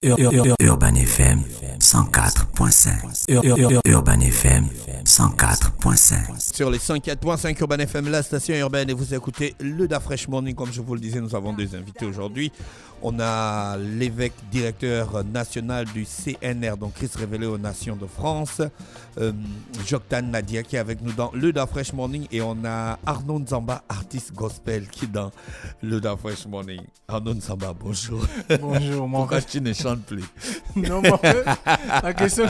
Urban FM 104.5. Urban FM 104.5. Sur les 104.5 Urban FM, la station urbaine, et vous écoutez le Da Fresh Morning. Comme je vous le disais, nous avons deux invités aujourd'hui. On a l'évêque directeur national du CNR, donc Christ révélé aux Nations de France, Joktan Nadia, qui est avec nous dans le Da Fresh Morning. Et on a Arnaud Nzamba, artiste gospel, qui est dans le Da Fresh Morning. Arnaud Nzamba, bonjour. Bonjour, mon Pourquoi frère. tu ne chantes plus? Non, mon frère, la question,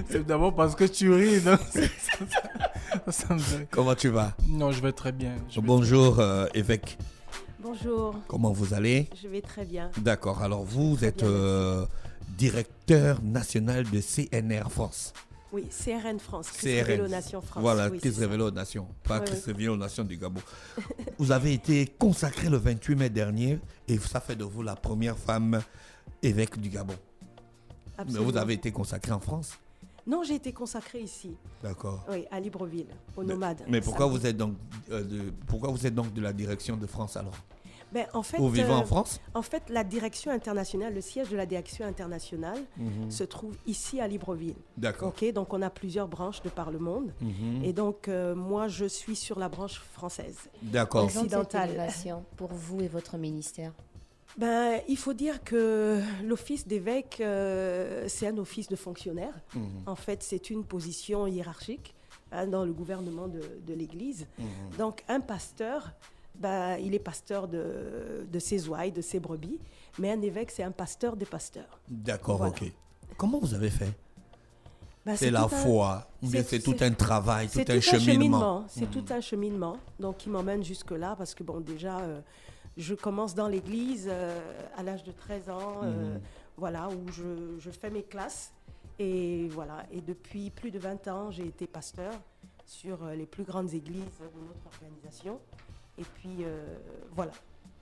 c'est d'abord parce que tu ris. Donc ça me fait... Comment tu vas? Non, je vais très bien. Bonjour, évêque. Bonjour, Comment vous allez? je vais très bien. D'accord. Alors, vous êtes Bien, directeur national de CNR France. Oui, CRN France, Christ CRN. révélé aux Nations France. Voilà, oui, Christ c'est ça. révélé aux Nations, pas Oui, Christ oui. révélé aux Nations du Gabon. Vous avez été consacré le 28 mai dernier et ça fait de vous la première femme évêque du Gabon. Mais Absolument. vous avez été consacré en France? Non, j'ai été consacrée ici, D'accord. oui, à Libreville, aux nomades. Mais pourquoi Samedi. vous êtes donc de la direction de France alors? Ben, en fait, Vous vivez en France? En fait, la direction internationale, le siège de la direction internationale se trouve ici à Libreville. D'accord. Ok, donc on a plusieurs branches de par le monde. Et donc, moi, je suis sur la branche française. D'accord. Merci. Présente cette Occidentale. élévation pour vous et votre ministère. Ben, il faut dire que l'office d'évêque, c'est un office de fonctionnaire. En fait, c'est une position hiérarchique dans le gouvernement de l'Église. Donc, un pasteur, ben, il est pasteur de ses ouailles, de ses brebis, mais un évêque, c'est un pasteur des pasteurs. D'accord, Voilà. ok. Comment vous avez fait? Ben, C'est la tout un- foi, ou bien c'est tout un travail, c'est tout un cheminement. C'est tout un cheminement, donc qui m'emmène jusque-là, parce que bon, déjà, je commence dans l'église à l'âge de 13 ans, voilà, où je fais mes classes. Et voilà, et depuis plus de 20 ans, j'ai été pasteur sur les plus grandes églises de notre organisation. Et puis, voilà,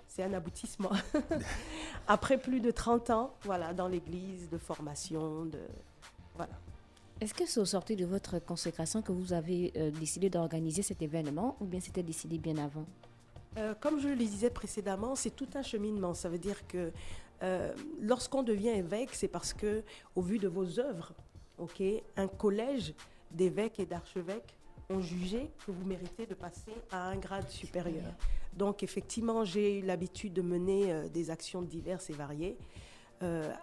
c'est un aboutissement. Après plus de 30 ans, voilà, dans l'église, de formation, voilà. Est-ce que c'est au sortir de votre consécration que vous avez décidé d'organiser cet événement ou bien c'était décidé bien avant? Comme je le disais précédemment, c'est tout un cheminement. Ça veut dire que lorsqu'on devient évêque, c'est parce que, au vu de vos œuvres, ok, un collège d'évêques et d'archevêques ont jugé que vous méritez de passer à un grade supérieur. Donc, effectivement, j'ai eu l'habitude de mener des actions diverses et variées,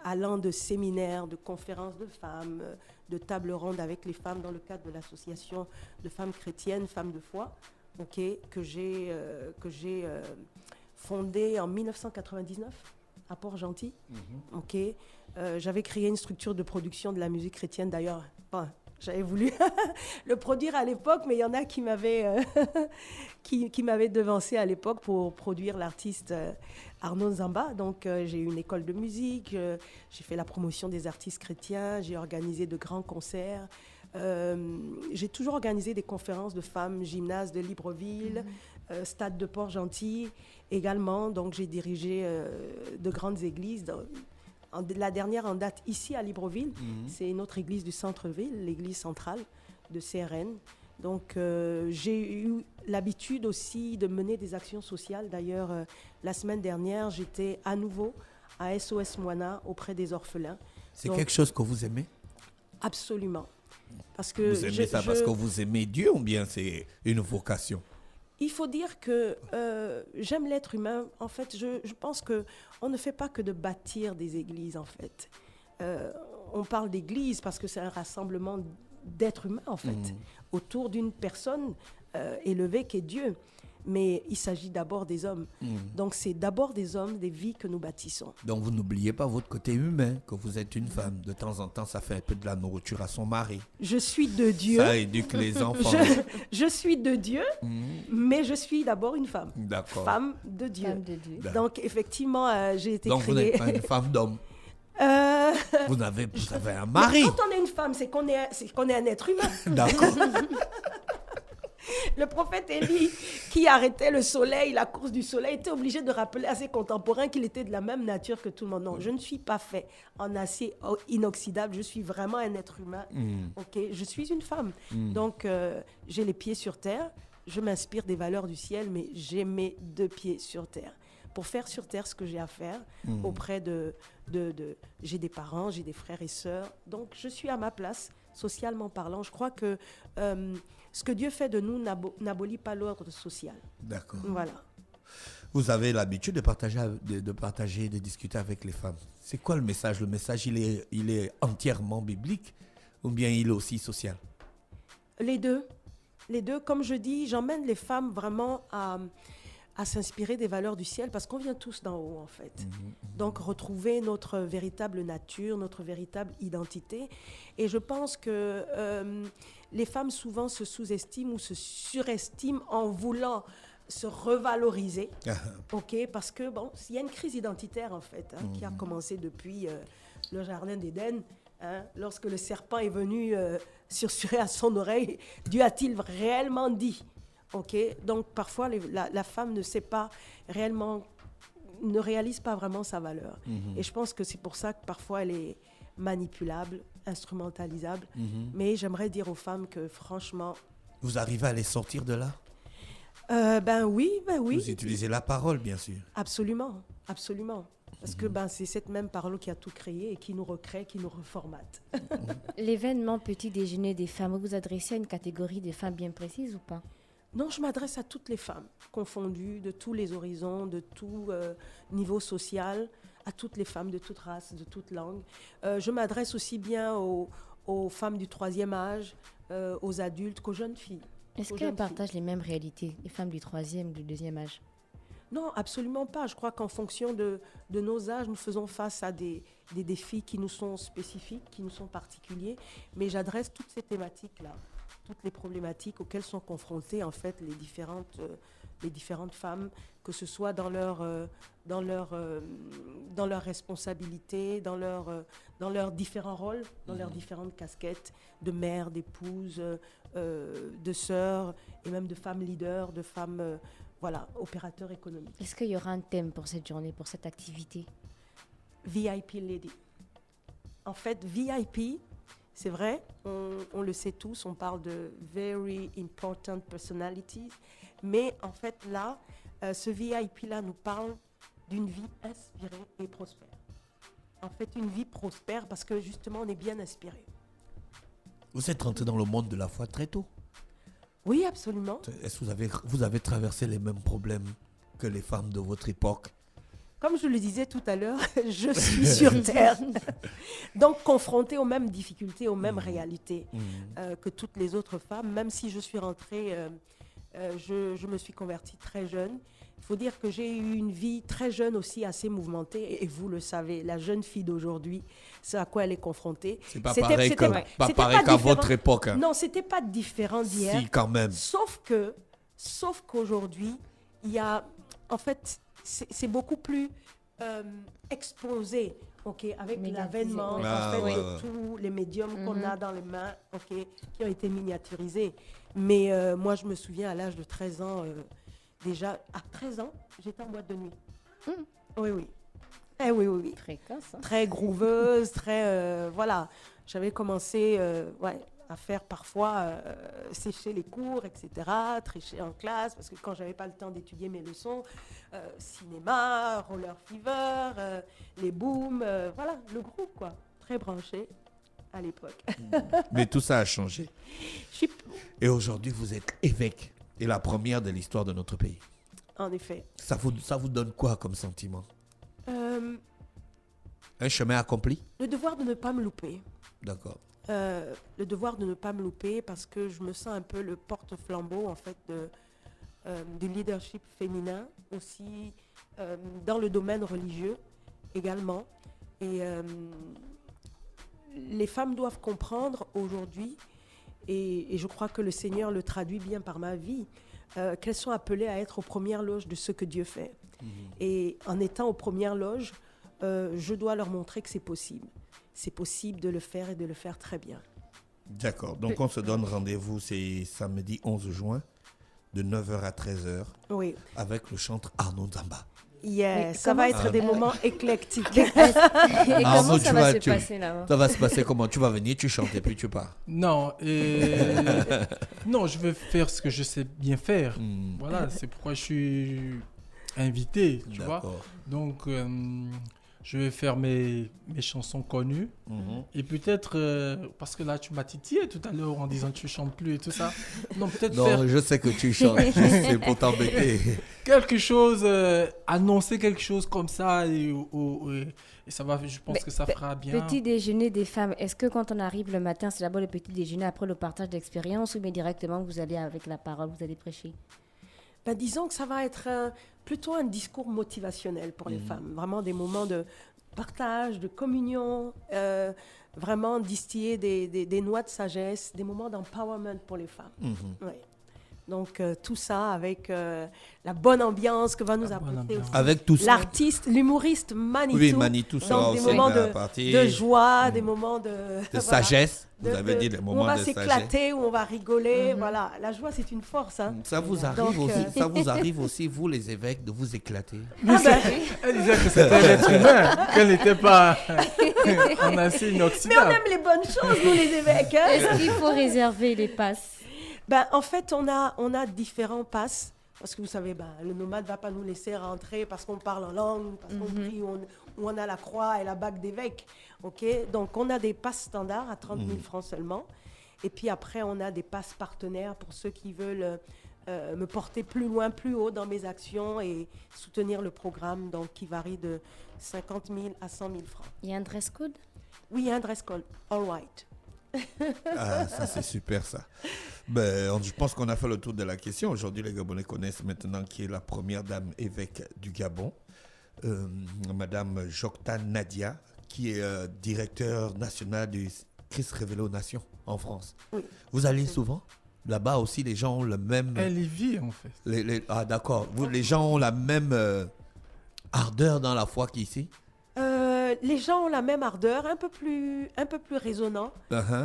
allant de séminaires, de conférences de femmes, de tables rondes avec les femmes dans le cadre de l'association de femmes chrétiennes, Femmes de foi, ok, que j'ai fondée en 1999 à Port-Gentil. Ok, j'avais créé une structure de production de la musique chrétienne, d'ailleurs. Enfin, j'avais voulu le produire à l'époque, mais il y en a qui m'avaient qui m'avaient devancé à l'époque pour produire l'artiste Arnaud Nzamba. Donc, j'ai eu une école de musique, j'ai fait la promotion des artistes chrétiens, j'ai organisé de grands concerts. J'ai toujours organisé des conférences de femmes, gymnase de Libreville, stade de Port-Gentil également. Donc, j'ai dirigé de grandes églises. La dernière en date ici à Libreville, c'est notre église du centre-ville, l'église centrale de CRN. Donc, j'ai eu l'habitude aussi de mener des actions sociales. D'ailleurs, la semaine dernière, j'étais à nouveau à SOS Moana auprès des orphelins. C'est Donc, quelque chose que vous aimez? Absolument. Parce que Vous aimez ça parce que vous aimez Dieu ou bien c'est une vocation? Il faut dire que j'aime l'être humain. En fait, je pense qu'on ne fait pas que de bâtir des églises, en fait. On parle d'église parce que c'est un rassemblement d'êtres humains, en fait, autour d'une personne élevée qui est Dieu. Mais il s'agit d'abord des hommes. Donc, c'est d'abord des hommes, des vies que nous bâtissons. Donc vous n'oubliez pas votre côté humain, que vous êtes une femme. De temps en temps, ça fait un peu de la nourriture à son mari. Je suis de Dieu. Ça éduque les enfants. Je suis de Dieu, mais je suis d'abord une femme. D'accord. Femme de Dieu. Femme de Dieu. Donc, effectivement, j'ai été Donc vous créée. n'êtes pas une femme d'homme. Euh, Vous avez un mari. Quand on est une femme, c'est qu'on est un être humain. D'accord. Le prophète Élie, qui arrêtait le soleil, la course du soleil, était obligé de rappeler à ses contemporains qu'il était de la même nature que tout le monde. Non, je ne suis pas fait en acier inoxydable, je suis vraiment un être humain. Ok, je suis une femme. Donc, j'ai les pieds sur terre, je m'inspire des valeurs du ciel, mais j'ai mes deux pieds sur terre. Pour faire sur terre ce que j'ai à faire auprès de j'ai des parents, j'ai des frères et sœurs. Donc, je suis à ma place, socialement parlant. Je crois que ce que Dieu fait de nous n'abolit pas l'ordre social. D'accord. Voilà. Vous avez l'habitude de partager, de discuter avec les femmes. C'est quoi le message? Le message, il est entièrement biblique ou bien il est aussi social? Les deux. Les deux, comme je dis, j'emmène les femmes vraiment à s'inspirer des valeurs du ciel parce qu'on vient tous d'en haut, en fait. Donc, retrouver notre véritable nature, notre véritable identité. Et je pense que les femmes, souvent, se sous-estiment ou se surestiment en voulant se revaloriser, ok, parce que bon, il y a une crise identitaire en fait qui a commencé depuis le jardin d'Éden, lorsque le serpent est venu susurrer à son oreille, Dieu a-t-il réellement dit, ok, donc parfois la femme ne sait pas réellement, ne réalise pas vraiment sa valeur, et je pense que c'est pour ça que parfois elle est manipulable, instrumentalisable, mais j'aimerais dire aux femmes que franchement, vous arrivez à les sortir de là? Ben oui. Vous utilisez la parole, bien sûr. Absolument. Parce que c'est cette même parole qui a tout créé et qui nous recrée, qui nous reformate. L'événement Petit Déjeuner des femmes, vous vous adressez à une catégorie de femmes bien précise ou pas? Non, je m'adresse à toutes les femmes, confondues, de tous les horizons, de tout niveau social, à toutes les femmes de toute race, de toute langue. Je m'adresse aussi bien aux femmes du 3e âge, aux adultes, qu'aux jeunes filles. Est-ce qu'elles partagent les mêmes réalités, les femmes du 3e ou du 2e âge? Non, absolument pas. Je crois qu'en fonction de nos âges, nous faisons face à des défis qui nous sont spécifiques, qui nous sont particuliers. Mais j'adresse toutes ces thématiques-là, toutes les problématiques auxquelles sont confrontées en fait les différentes femmes, que ce soit dans leur responsabilité, dans leurs différents rôles, dans leurs différentes casquettes de mère, d'épouse, de sœur et même de femmes leaders, de femmes opérateurs économiques. Est-ce qu'il y aura un thème pour cette journée, pour cette activité? VIP Lady. En fait, VIP, c'est vrai, on le sait tous, on parle de Very Important Personalities, mais en fait là, ce VIP-là nous parle d'une vie inspirée et prospère. En fait, une vie prospère parce que justement, on est bien inspiré. Vous êtes rentré dans le monde de la foi très tôt. Oui, absolument. Est-ce que vous avez traversé les mêmes problèmes que les femmes de votre époque? Comme je le disais tout à l'heure, je suis sur Terre. Donc, confrontée aux mêmes difficultés, aux mêmes réalités que toutes les autres femmes, même si je suis rentrée, je me suis convertie très jeune. Il faut dire que j'ai eu une vie très jeune aussi, assez mouvementée. Et vous le savez, la jeune fille d'aujourd'hui, c'est à quoi elle est confrontée. C'est pas pareil qu'à votre époque. Hein. Non, c'était pas différent d'hier. Si, quand même. Sauf qu'aujourd'hui, il y a... En fait, c'est beaucoup plus exposé, avec l'avènement de tous les médiums qu'on a dans les mains, qui ont été miniaturisés. Mais moi, je me souviens, à l'âge de 13 ans... Déjà, à 13 ans, j'étais en boîte de nuit. Oui. Oui. Précoce. Hein? Très grooveuse, très... voilà. J'avais commencé à faire parfois sécher les cours, etc., tricher en classe, parce que quand j'avais pas le temps d'étudier mes leçons, cinéma, roller fever, les booms, voilà, le groupe, quoi. Très branché à l'époque. Mais tout ça a changé. Et aujourd'hui, vous êtes évêque. Et la première de l'histoire de notre pays. En effet. Ça vous donne quoi comme sentiment? Un chemin accompli? Le devoir de ne pas me louper. D'accord. Le devoir de ne pas me louper parce que je me sens un peu le porte-flambeau en fait du leadership féminin aussi dans le domaine religieux également. Et les femmes doivent comprendre aujourd'hui, et je crois que le Seigneur le traduit bien par ma vie, qu'elles sont appelées à être aux premières loges de ce que Dieu fait. Et en étant aux premières loges, je dois leur montrer que c'est possible. C'est possible de le faire et de le faire très bien. D'accord. Donc, on se donne rendez-vous, c'est samedi 11 juin, de 9h à 13h, oui, avec le chanteur Arnaud Nzamba. Yes, ça va être des moments éclectiques. Et comment ça va se passer là-bas? Ça va se passer comment? Tu vas venir, tu chantes et puis tu pars. Non, non, je vais faire ce que je sais bien faire. Voilà, c'est pourquoi je suis invité, tu vois. Donc, je vais faire mes chansons connues. Et peut-être, parce que là, tu m'as titillé tout à l'heure en disant que tu chantes plus et tout ça. Non, peut-être Non, faire je sais que tu chantes, c'est pour t'embêter. quelque chose, annoncer quelque chose comme ça et ça va, je pense que ça fera bien. Petit déjeuner des femmes, est-ce que quand on arrive le matin, c'est d'abord le petit déjeuner, après le partage d'expérience ou bien directement vous allez avec la parole, vous allez prêcher? Ben, disons que ça va être plutôt un discours motivationnel pour les femmes. Vraiment des moments de partage, de communion, vraiment distiller des noix de sagesse, des moments d'empowerment pour les femmes. Ouais. Donc tout ça avec la bonne ambiance que va nous apporter aussi Avec tout ça. l'artiste, l'humoriste Manitou. Oui, Manitou sera Donc des aussi moments de la partie de joie, des moments de de sagesse. Vous avez dit les où on moments va de sagesse. s'éclater, où on va rigoler. Voilà, la joie c'est une force. Hein. Ça vous arrive Donc, aussi, ça vous arrive aussi, vous les évêques, de vous éclater. Elle disait que c'était un être humain, qu'elle n'était pas en acier Mais on inoxydable. aime les bonnes choses, nous les évêques. Hein. Est-ce qu'il faut réserver les passes? Ben, en fait, on a différents passes. Parce que vous savez, le nomade ne va pas nous laisser rentrer parce qu'on parle en langue, parce qu'on prie, où on a la croix et la bague d'évêque. Okay? Donc, on a des passes standards à 30 000 francs seulement. Et puis après, on a des passes partenaires pour ceux qui veulent me porter plus loin, plus haut dans mes actions et soutenir le programme, donc qui varie de 50 000 à 100 000 francs. Il y a un dress code? Oui, il y a un dress code, all white. Ah, ça c'est super ça. Ben, je pense qu'on a fait le tour de la question. Aujourd'hui, les Gabonais connaissent maintenant qui est la première dame évêque du Gabon, Madame Jokta Nadia, qui est directeur national du Christ révélé aux nations en France. Oui. Vous allez souvent? Là-bas aussi, les gens ont le même... Elle y vit, en fait. Ah d'accord. Les gens ont la même ardeur dans la foi qu'ici? Les gens ont la même ardeur, un peu plus raisonnant,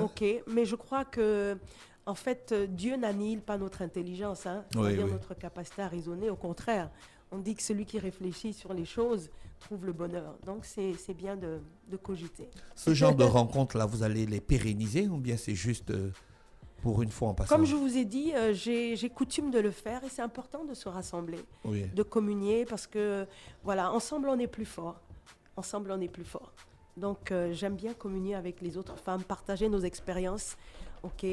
ok. Mais je crois que, en fait, Dieu n'annihile pas notre intelligence, hein, c'est-à-dire notre capacité à raisonner. Au contraire, on dit que celui qui réfléchit sur les choses trouve le bonheur. Donc, c'est bien de cogiter. Ce genre de rencontres-là, vous allez les pérenniser ou bien c'est juste pour une fois en passant? Comme je vous ai dit, j'ai coutume de le faire et c'est important de se rassembler, de communier parce que, voilà, ensemble, on est plus fort. Ensemble, on est plus fort. Donc, j'aime bien communier avec les autres femmes, partager nos expériences, ok,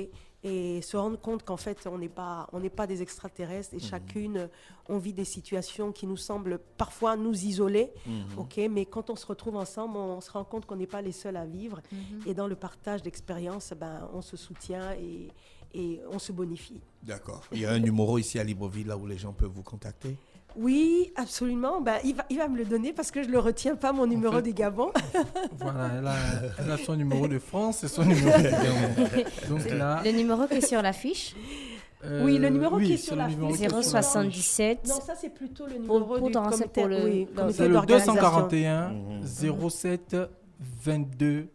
et se rendre compte qu'en fait, on n'est pas des extraterrestres et chacune, on vit des situations qui nous semblent parfois nous isoler, ok, mais quand on se retrouve ensemble, on se rend compte qu'on n'est pas les seuls à vivre. Et dans le partage d'expériences, on se soutient et on se bonifie. D'accord. Il y a un numéro ici à Libreville là où les gens peuvent vous contacter? Oui, absolument. Il va me le donner parce que je ne le retiens pas, mon numéro du Gabon. Voilà, elle a son numéro de France et son numéro du Gabon. Donc là, Le numéro qui est sur l'affiche? Oui, le numéro qui est sur la numéro fiche. qui est sur la fiche. 077. Non, ça c'est plutôt le numéro du dans- c'est comité, pour le- comité c'est le d'organisation. 241 07 22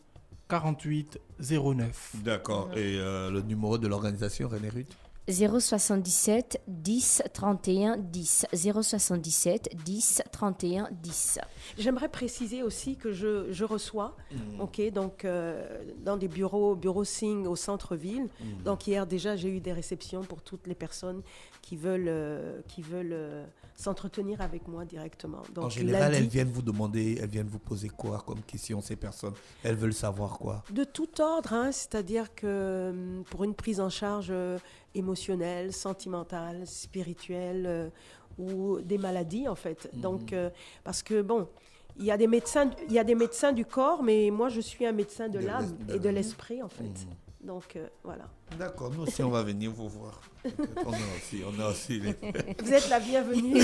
48 09. D'accord. Et le numéro de l'organisation, René Ruth? 077 10 31 10. 077 10 31 10. J'aimerais préciser aussi que je reçois, ok, donc dans des bureaux Sing au centre-ville. Donc hier déjà j'ai eu des réceptions pour toutes les personnes qui veulent s'entretenir avec moi directement. Donc, En général, lundi, elles viennent vous demander, elles viennent vous poser quoi comme question, ces personnes? Elles veulent savoir quoi? de tout ordre, hein, c'est-à-dire que pour une prise en charge émotionnelle, sentimentale, spirituelle ou des maladies en fait. Donc parce que bon, il y a des médecins du corps, mais moi je suis un médecin de l'âme et de l'esprit en fait. Donc voilà. D'accord, nous aussi on va venir vous voir. On a aussi les... Vous êtes la bienvenue.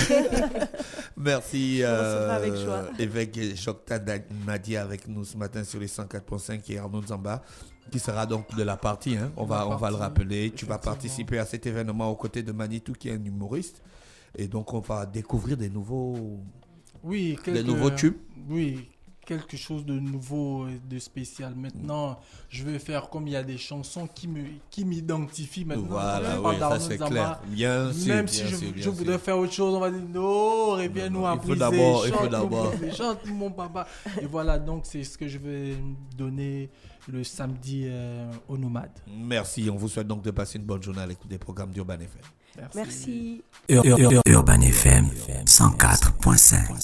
Merci recevra avec joie. évêque Jokta Nadia avec nous ce matin sur les 104.5 et Arnaud Zamba qui sera donc de la partie, hein. On va le rappeler. Tu vas participer à cet événement aux côtés de Manitou qui est un humoriste et donc on va découvrir des nouveaux tubes. Oui, quelque chose de nouveau, de spécial. Maintenant, je vais faire comme il y a des chansons qui m'identifient maintenant. Voilà, oui, ça c'est clair. Bien sûr, même si je voudrais faire autre chose, on va dire non, reviens-nous à briser. Il faut d'abord. Chante mon papa. Et voilà, donc c'est ce que je vais donner le samedi aux nomades. Merci, on vous souhaite donc de passer une bonne journée à l'écoute des programmes d'Urban FM. Merci. Urban FM 104.5.